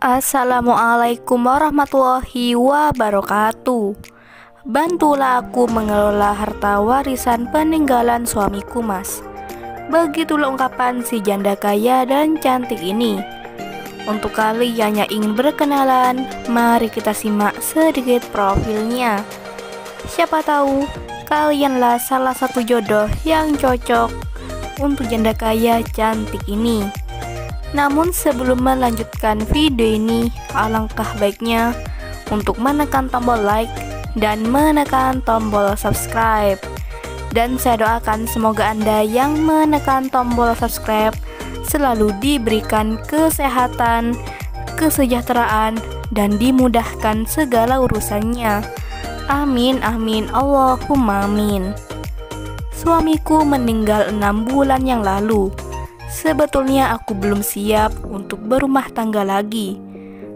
Assalamualaikum warahmatullahi wabarakatuh. Bantulah aku mengelola harta warisan peninggalan suamiku, Mas. Begitulah ungkapan si janda kaya dan cantik ini. Untuk kalian yang ingin berkenalan, mari kita simak sedikit profilnya. Siapa tahu kalianlah salah satu jodoh yang cocok untuk janda kaya cantik ini. Namun sebelum melanjutkan video ini, alangkah baiknya untuk menekan tombol like dan menekan tombol subscribe. Dan saya doakan semoga Anda yang menekan tombol subscribe selalu diberikan kesehatan, kesejahteraan, dan dimudahkan segala urusannya. Amin amin Allahumma amin. Suamiku meninggal 6 bulan yang lalu. Sebetulnya aku belum siap untuk berumah tangga lagi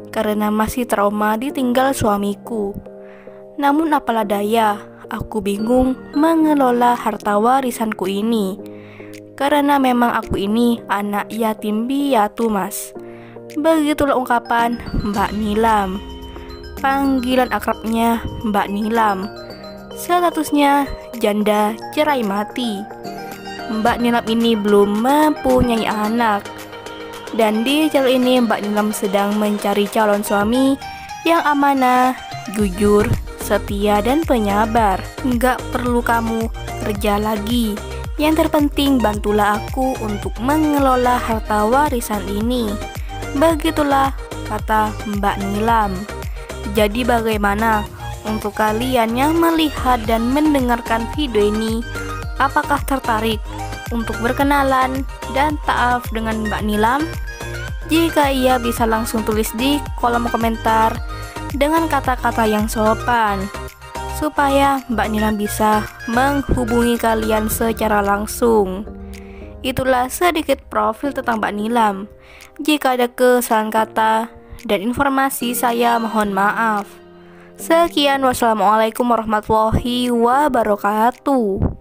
karena masih trauma ditinggal suamiku. Namun apalah daya, aku bingung mengelola harta warisanku ini karena memang aku ini anak yatim piatu, Mas. Begitulah ungkapan Mbak Nilam. Panggilan akrabnya Mbak Nilam. Statusnya janda cerai mati. Mbak Nilam ini belum mempunyai anak. Dan di channel ini Mbak Nilam sedang mencari calon suami yang amanah, jujur, setia, dan penyabar. Nggak perlu kamu kerja lagi. Yang terpenting bantulah aku untuk mengelola harta warisan ini. Begitulah kata Mbak Nilam. Jadi bagaimana untuk kalian yang melihat dan mendengarkan video ini? Apakah tertarik untuk berkenalan dan ta'aruf dengan Mbak Nilam? Jika iya, bisa langsung tulis di kolom komentar dengan kata-kata yang sopan supaya Mbak Nilam bisa menghubungi kalian secara langsung. Itulah sedikit profil tentang Mbak Nilam. Jika ada kesalahan kata dan informasi, saya mohon maaf. Sekian, wassalamualaikum warahmatullahi wabarakatuh.